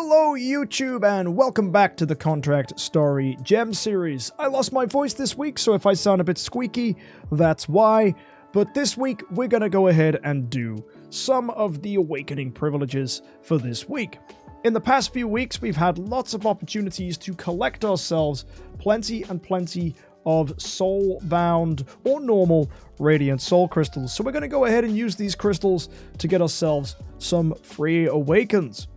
Hello YouTube and welcome back to the Contract Story Gem series. I lost my voice this week, so if I sound a bit squeaky, that's why. But this week we're gonna go ahead and do some of the awakening privileges for this week. In the past few weeks we've had lots of opportunities to collect ourselves plenty of soul-bound or normal radiant soul crystals. So we're going to go ahead and use these crystals to get ourselves some free awakens.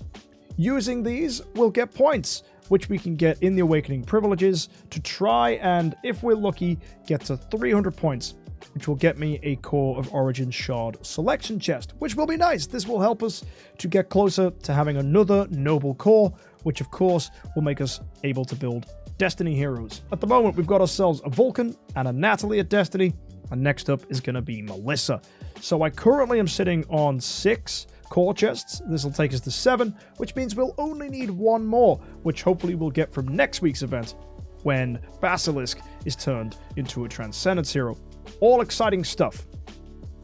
Using these, we'll get points, which we can get in the awakening privileges to try and, if we're lucky, get to 300 points, which will get me a Core of Origin Shard selection chest, which will be nice. This will help us to get closer to having another noble core, which of course will make us able to build Destiny heroes. At the moment, we've got ourselves a Vulcan and a Natalie at Destiny, and next up is going to be Melissa. So I currently am sitting on 6 core chests. This will take us to 7, which means we'll only need 1 more, which hopefully we'll get from next week's event, when Basilisk is turned into a Transcendence hero. All exciting stuff.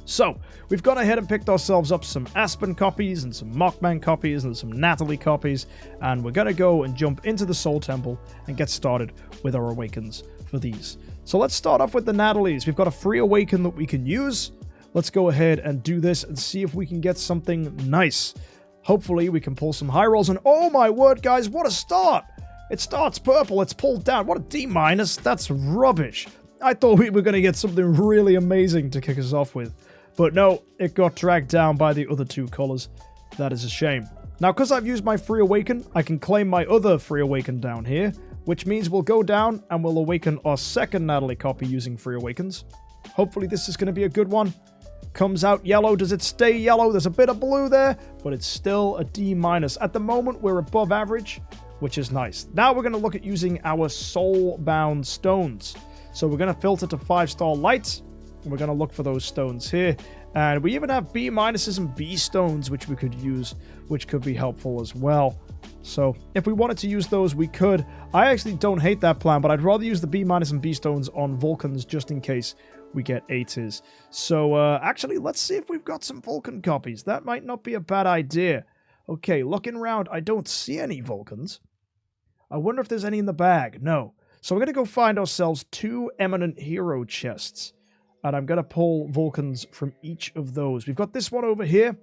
So, we've gone ahead and picked ourselves up some Aspen copies and some Mockman copies and some Natalie copies, and we're going to go and jump into the Soul Temple and get started with our awakens for these. So let's start off with the Natalies. We've got a free awaken that we can use. Let's go ahead and do this and see if we can get something nice. Hopefully we can pull some high rolls, and oh my word guys, what a start! It starts purple, it's pulled down. What a D-. That's rubbish. I thought we were going to get something really amazing to kick us off with. But no, it got dragged down by the other 2 colors. That is a shame. Now, because I've used my free awaken, I can claim my other free awaken down here, which means we'll go down and we'll awaken our second Natalie copy using free awakens. Hopefully this is going to be a good one. Comes out yellow. Does it stay yellow? There's a bit of blue there, but it's still a D-. At the moment, we're above average, which is nice. Now we're going to look at using our soul-bound stones. So we're going to filter to 5-star lights. We're going to look for those stones here. And we even have B- and B stones, which we could use, which could be helpful as well. So if we wanted to use those, we could. I actually don't hate that plan, but I'd rather use the B- and B stones on Vulcans just in case we get 8s. So actually, let's see if we've got some Vulcan copies. That might not be a bad idea. Okay, looking around, I don't see any Vulcans. I wonder if there's any in the bag. No. So we're going to go find ourselves 2 eminent hero chests. And I'm going to pull Vulcans from each of those. We've got this one over here.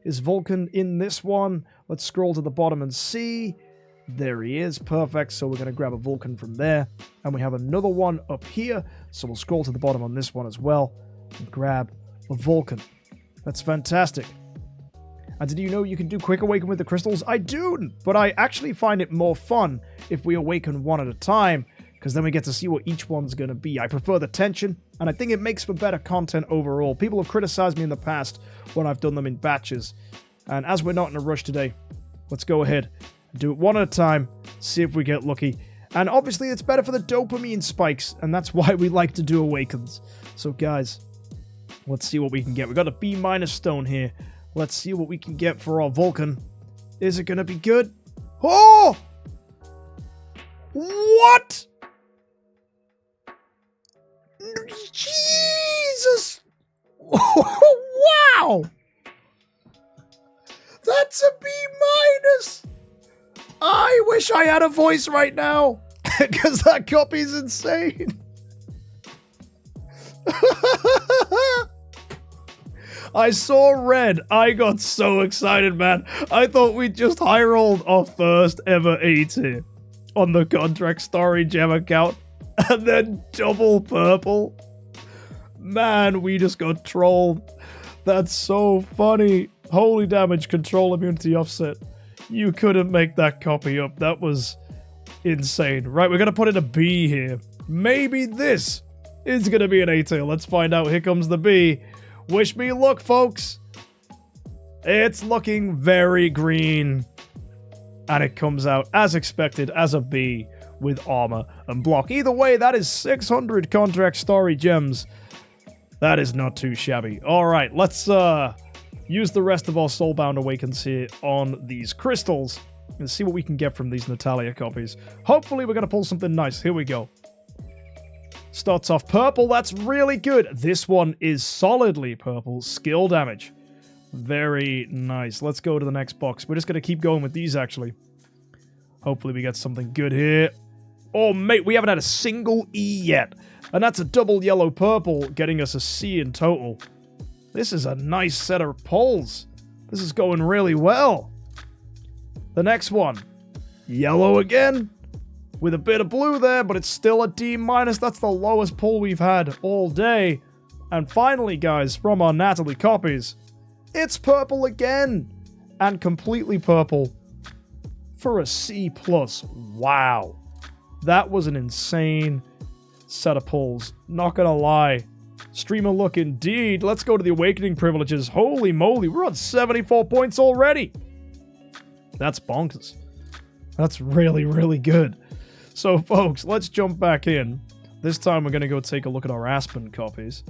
Is Vulcan in this one? Let's scroll to the bottom and see. There he is. Perfect. So we're going to grab a Vulcan from there. And we have another one up here. So we'll scroll to the bottom on this one as well. And grab a Vulcan. That's fantastic. And did you know you can do quick awaken with the crystals? I do, but I actually find it more fun if we awaken one at a time, because then we get to see what each one's going to be. I prefer the tension, and I think it makes for better content overall. People have criticized me in the past when I've done them in batches. And as we're not in a rush today, let's go ahead and do it one at a time, see if we get lucky. And obviously it's better for the dopamine spikes, and that's why we like to do awakens. So guys, let's see what we can get. We've got a B- stone here. Let's see what we can get for our Vulcan. Is it going to be good? Oh! What? Jesus! Wow! That's a B-. I wish I had a voice right now, because that copy's insane. I saw red. I got so excited, man. I thought we just high rolled our first ever 8 here on the Contract Story Gem account, and then double purple. Man, we just got trolled. That's so funny. Holy damage, control, immunity, offset. You couldn't make that copy up. That was insane. Right, we're going to put in a B here. Maybe this is going to be an A-tail. Let's find out. Here comes the B. Wish me luck, folks. It's looking very green. And it comes out, as expected, as a B with armor and block. Either way, that is 600 Contract Story gems. That is not too shabby. Alright, let's use the rest of our Soulbound Awakens here on these crystals and see what we can get from these Natalia copies. Hopefully we're going to pull something nice. Here we go. Starts off purple. That's really good. This one is solidly purple. Skill damage. Very nice. Let's go to the next box. We're just going to keep going with these, actually. Hopefully we get something good here. Oh, mate, we haven't had a single E yet. And that's a double yellow purple, getting us a C in total. This is a nice set of pulls. This is going really well. The next one. Yellow again. With a bit of blue there, but it's still a D-. That's the lowest pull we've had all day. And finally, guys, from our Natalie copies, it's purple again. And completely purple for a C+. Wow. That was an insane set of pulls. Not gonna lie. Streamer look indeed. Let's go to the awakening privileges. Holy moly, we're on 74 points already. That's bonkers. That's really, really good. So, folks, let's jump back in. This time we're going to go take a look at our Aspen copies.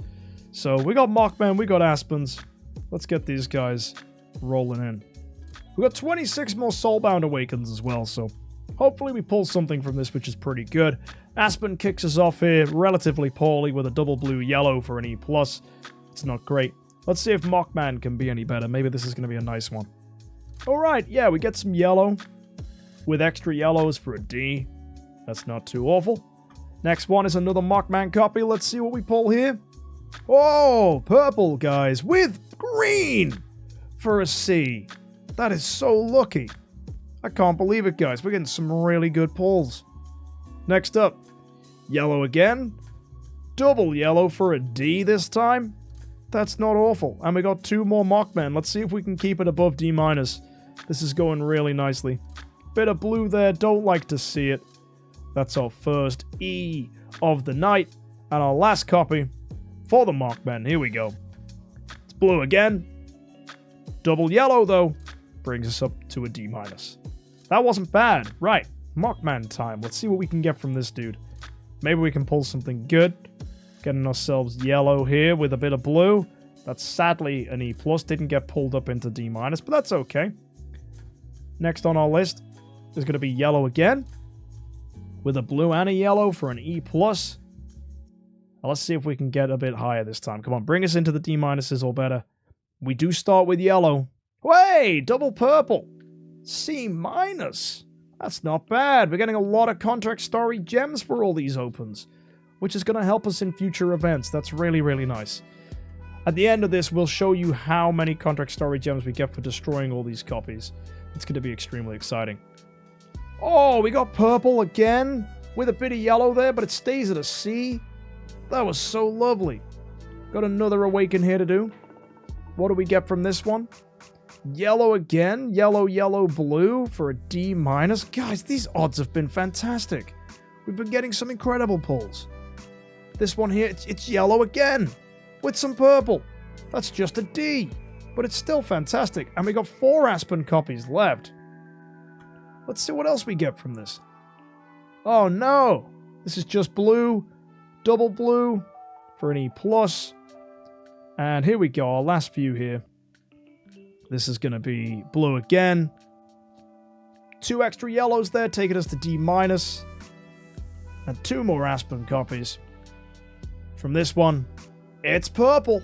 So, we got Mockman, we got Aspens. Let's get these guys rolling in. We got 26 more Soulbound Awakens as well, so hopefully we pull something from this, which is pretty good. Aspen kicks us off here relatively poorly with a double blue yellow for an E+. It's not great. Let's see if Mockman can be any better. Maybe this is going to be a nice one. Alright, yeah, we get some yellow with extra yellows for a D. That's not too awful. Next one is another Mockman copy. Let's see what we pull here. Oh, purple, guys, with green for a C. That is so lucky. I can't believe it, guys. We're getting some really good pulls. Next up, yellow again. Double yellow for a D this time. That's not awful. And we got 2 more Mockmen. Let's see if we can keep it above D-. This is going really nicely. Bit of blue there. Don't like to see it. That's our first E of the night. And our last copy for the Mockmen. Here we go. It's blue again. Double yellow, though, brings us up to a D-. That wasn't bad. Right. Mockman time. Let's see what we can get from this dude. Maybe we can pull something good. Getting ourselves yellow here with a bit of blue. That's sadly an E+. Didn't get pulled up into D-, but that's okay. Next on our list is going to be yellow again. With a blue and a yellow for an E+. Now let's see if we can get a bit higher this time. Come on, bring us into the D- or better. We do start with yellow. Hey, double purple. C-. That's not bad. We're getting a lot of contract story gems for all these opens, which is going to help us in future events. That's really, really nice. At the end of this, we'll show you how many contract story gems we get for destroying all these copies. It's going to be extremely exciting. Oh, we got purple again with a bit of yellow there, but it stays at a C. That was so lovely. Got another awaken here to do. What do we get from this one? Yellow again. Yellow, yellow, blue for a D-. Guys, these odds have been fantastic. We've been getting some incredible pulls. This one here, it's yellow again with some purple. That's just a D, but it's still fantastic. And we got 4 Aspen copies left. Let's see what else we get from this. Oh no, this is just blue, double blue for an E+. And here we go, our last few here. This is going to be blue again. 2 extra yellows there, taking us to D-. And 2 more Aspen copies. From this one, it's purple.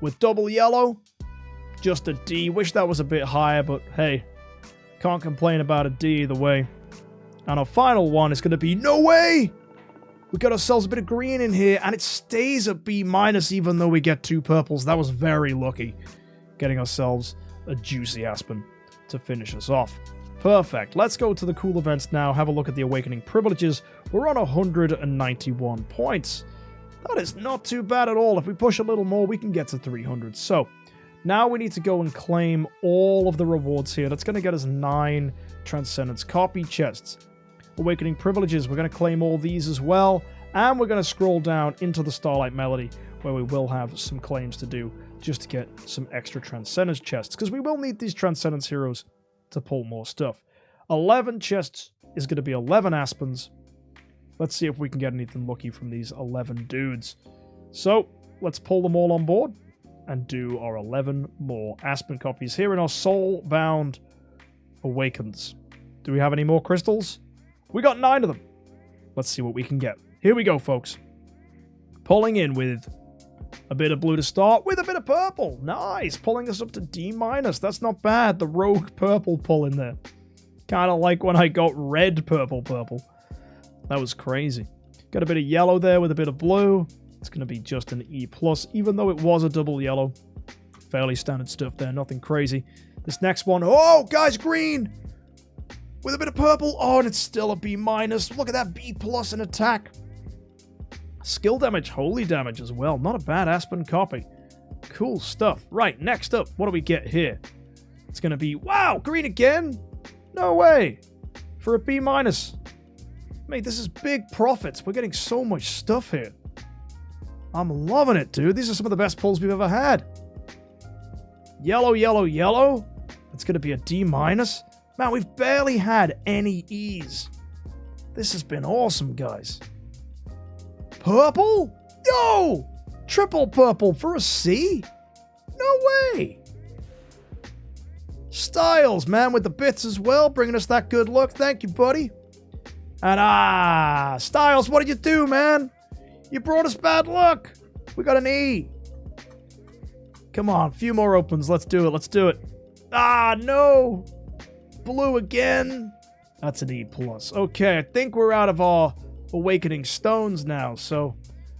With double yellow, just a D. Wish that was a bit higher, but hey, can't complain about a D either way. And our final one is going to be, no way! We got ourselves a bit of green in here, and it stays at B- even though we get 2 purples. That was very lucky. Getting ourselves a juicy Aspen to finish us off. Perfect. Let's go to the cool events now. Have a look at the awakening privileges. We're on 191 points. That is not too bad at all. If we push a little more, we can get to 300. So, now we need to go and claim all of the rewards here. That's going to get us 9 Transcendence copy chests. Awakening privileges, we're going to claim all these as well. And we're going to scroll down into the Starlight Melody, where we will have some claims to do just to get some extra Transcendence chests, because we will need these Transcendence heroes to pull more stuff. 11 chests is going to be 11 Aspens. Let's see if we can get anything lucky from these 11 dudes. So, let's pull them all on board and do our 11 more Aspen copies here in our Soulbound Awakens. Do we have any more crystals? We got 9 of them. Let's see what we can get. Here we go, folks. Pulling in with a bit of blue to start, with a bit of purple. Nice. Pulling us up to D-. That's not bad. The rogue purple pull in there. Kind of like when I got red purple. That was crazy. Got a bit of yellow there with a bit of blue. It's going to be just an E+, even though it was a double yellow. Fairly standard stuff there, nothing crazy. This next one, oh, guys, green! With a bit of purple. Oh, and it's still a B-. Look at that, B+ in attack. Skill damage, holy damage as well. Not a bad Aspen copy. Cool stuff. Right, next up, what do we get here? It's going to be, wow, green again? No way. For a B-. Mate, this is big profits. We're getting so much stuff here. I'm loving it, dude. These are some of the best pulls we've ever had. Yellow, yellow, yellow. It's going to be a D-. Man, we've barely had any E's. This has been awesome, guys. Purple? Yo! Triple purple for a C? No way! Styles, man, with the bits as well, bringing us that good luck. Thank you, buddy. And Styles, what did you do, man? You brought us bad luck. We got an E. Come on, a few more opens. Let's do it. Let's do it. No. Blue again. That's an E+. Okay, I think we're out of our awakening stones now, so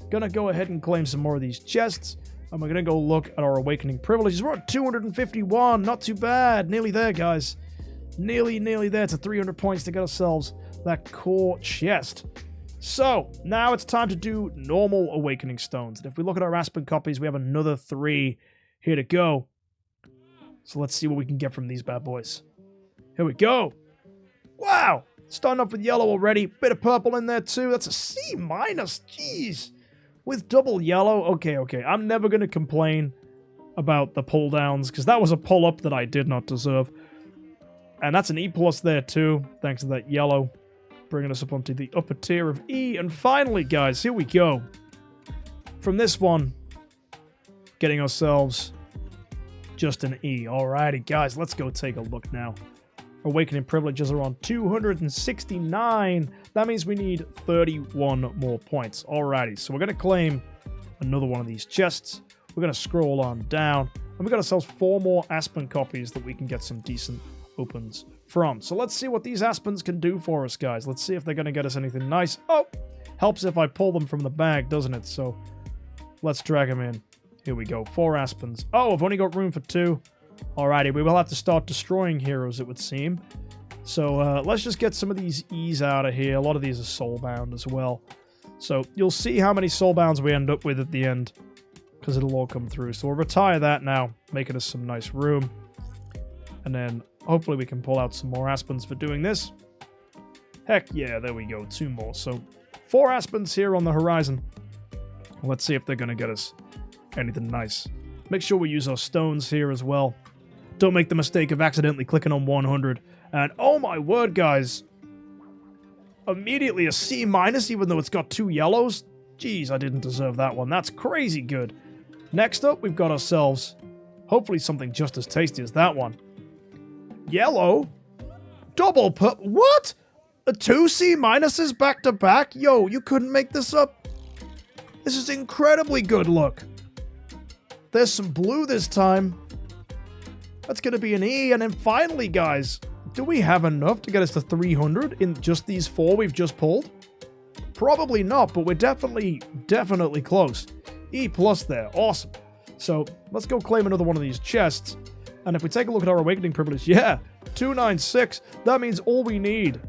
gonna go ahead and claim some more of these chests, and we're gonna go look at our awakening privileges. We're at 251. Not too bad. Nearly there, guys. Nearly there to 300 points to get ourselves that core chest. So, now it's time to do normal awakening stones. And if we look at our Aspen copies, we have another 3 here to go. So let's see what we can get from these bad boys. Here we go. Wow! Starting off with yellow already. Bit of purple in there too. That's a C-. Jeez. With double yellow. Okay. I'm never going to complain about the pull downs, because that was a pull up that I did not deserve. And that's an E+ there too, thanks to that yellow. Bringing us up onto the upper tier of E. And finally, guys, here we go. From this one, getting ourselves just an E. Alrighty, guys, let's go take a look now. Awakening privileges are on 269. That means we need 31 more points. Alrighty, so we're going to claim another one of these chests. We're going to scroll on down. And we got ourselves 4 more Aspen copies that we can get some decent opens from. So let's see what these Aspens can do for us, guys. Let's see if they're going to get us anything nice. Oh, helps if I pull them from the bag, doesn't it? So let's drag them in. Here we go. 4 Aspens. Oh, I've only got room for 2. Alrighty, we will have to start destroying heroes, it would seem. So let's just get some of these E's out of here. A lot of these are soulbound as well. So you'll see how many soulbounds we end up with at the end, because it'll all come through. So we'll retire that now, making us some nice room. And then hopefully we can pull out some more Aspens for doing this. Heck yeah, there we go. 2 more. So 4 Aspens here on the horizon. Let's see if they're going to get us anything nice. Make sure we use our stones here as well. Don't make the mistake of accidentally clicking on 100. And oh my word, guys. Immediately a C-, even though it's got 2 yellows. Jeez, I didn't deserve that one. That's crazy good. Next up, we've got ourselves hopefully something just as tasty as that one. Yellow? Double what? 2 C- back to back? Yo, you couldn't make this up. This is incredibly good look. There's some blue this time. That's going to be an E. And then finally, guys, do we have enough to get us to 300 in just these 4 we've just pulled? Probably not, but we're definitely close. E+ there. Awesome. So let's go claim another one of these chests. And if we take a look at our awakening privilege, yeah, 296. That means all we need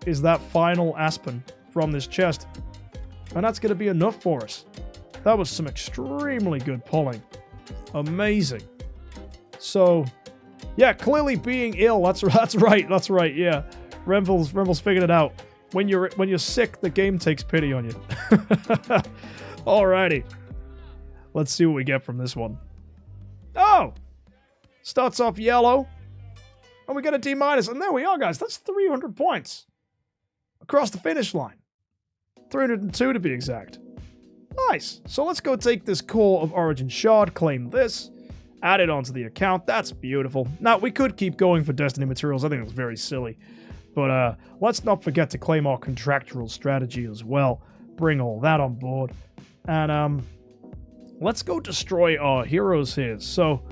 is that final Aspen from this chest. And that's going to be enough for us. That was some extremely good pulling. Amazing. So, yeah, clearly being ill. That's right. Yeah, Renville's figured it out. When you're sick, the game takes pity on you. Alrighty. Let's see what we get from this one. Oh! Starts off yellow. And we get a D-. And there we are, guys. That's 300 points. Across the finish line. 302 to be exact. Nice. So let's go take this core of Origin Shard, claim this, add it onto the account. That's beautiful. Now, we could keep going for Destiny materials. I think it was very silly. But let's not forget to claim our contractual strategy as well. Bring all that on board. And let's go destroy our heroes here. So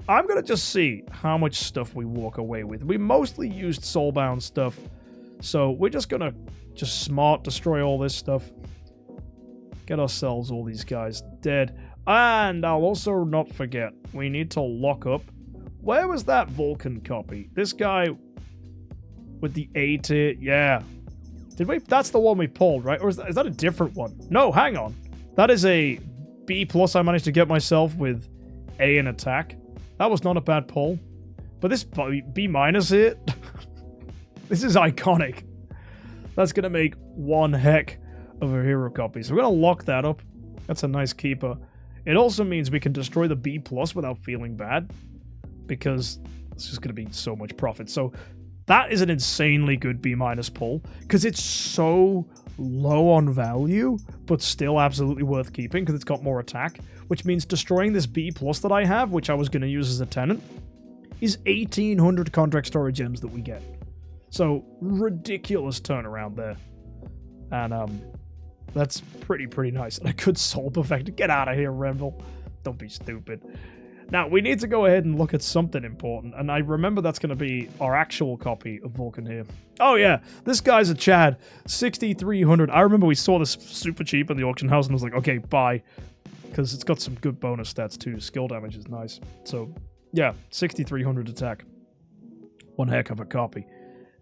I'm going to just see how much stuff we walk away with. We mostly used soulbound stuff, so we're just going to just smart destroy all this stuff. Get ourselves all these guys dead. And I'll also not forget, we need to lock up. Where was that Vulcan copy? This guy with the A tier? Yeah. Did we? That's the one we pulled, right? Or is that a different one? No, hang on. That is a B+ I managed to get myself with A in attack. That was not a bad pull. But this B- here, this is iconic. That's going to make one heck of a hero copy. So we're going to lock that up. That's a nice keeper. It also means we can destroy the B+ without feeling bad, because it's just going to be so much profit. So that is an insanely good B- pull, because it's so low on value, but still absolutely worth keeping, because it's got more attack, which means destroying this B+ that I have, which I was going to use as a tenant, is 1,800 contract storage gems that we get. So, ridiculous turnaround there. And, that's pretty nice. And a good soul perfect. Get out of here, Renville. Don't be stupid. Now, we need to go ahead and look at something important, and I remember that's going to be our actual copy of Vulcan here. Oh yeah, this guy's a Chad, 6,300. I remember we saw this super cheap in the auction house, and I was like, okay, buy, because it's got some good bonus stats too. Skill damage is nice. So, yeah, 6,300 attack. One heck of a copy.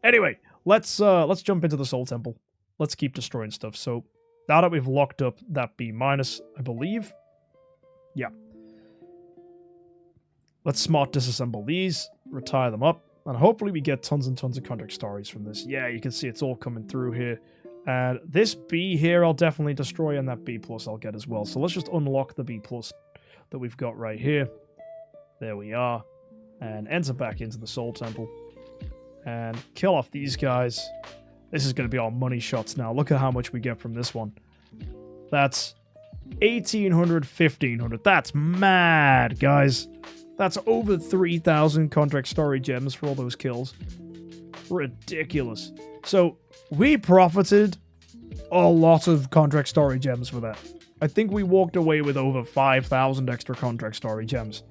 Anyway, let's jump into the Soul Temple. Let's keep destroying stuff. So, now that we've locked up that B-, I believe, yeah. Let's smart disassemble these, retire them up, and hopefully we get tons and tons of contract stories from this. Yeah, you can see it's all coming through here. And this B here I'll definitely destroy, and that B+ I'll get as well. So let's just unlock the B+ that we've got right here. There we are. And enter back into the Soul Temple. And kill off these guys. This is going to be our money shots now. Look at how much we get from this one. That's 1,800, 1,500. That's mad, guys. That's over 3,000 contract story gems for all those kills. Ridiculous. So, we profited a lot of contract story gems for that. I think we walked away with over 5,000 extra contract story gems.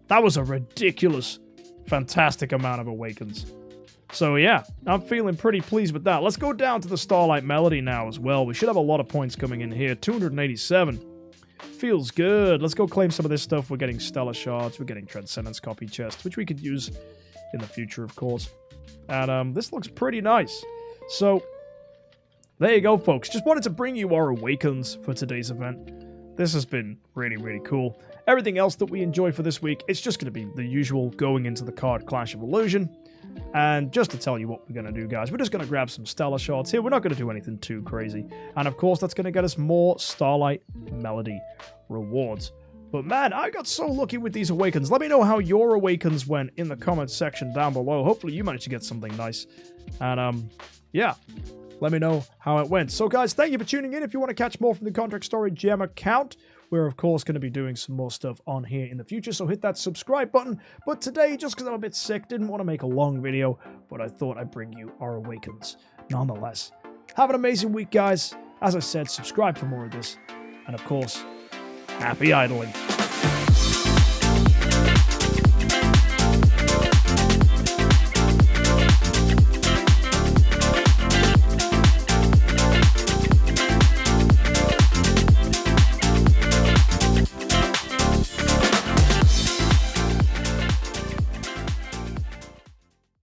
That was a ridiculous, fantastic amount of awakens. So yeah, I'm feeling pretty pleased with that. Let's go down to the Starlight Melody now as well. We should have a lot of points coming in here. 287. Feels good. Let's go claim some of this stuff. We're getting Stellar Shards. We're getting Transcendence Copy Chests, which we could use in the future, of course. And this looks pretty nice. So, there you go, folks. Just wanted to bring you our awakens for today's event. This has been really cool. Everything else that we enjoy for this week, it's just going to be the usual going into the card Clash of Illusion. And just to tell you what we're going to do, guys, we're just going to grab some Stellar Shards here. We're not going to do anything too crazy. And of course, that's going to get us more Starlight Melody rewards. But man, I got so lucky with these awakens. Let me know how your awakens went in the comments section down below. Hopefully you managed to get something nice. And yeah, let me know how it went. So guys, thank you for tuning in. If you want to catch more from the Contract Story Gem account, we're of course going to be doing some more stuff on here in the future, so hit that subscribe button. But today, just because I'm a bit sick, didn't want to make a long video, but I thought I'd bring you our awakens nonetheless. Have an amazing week, guys. As I said, subscribe for more of this. And of course, happy idling.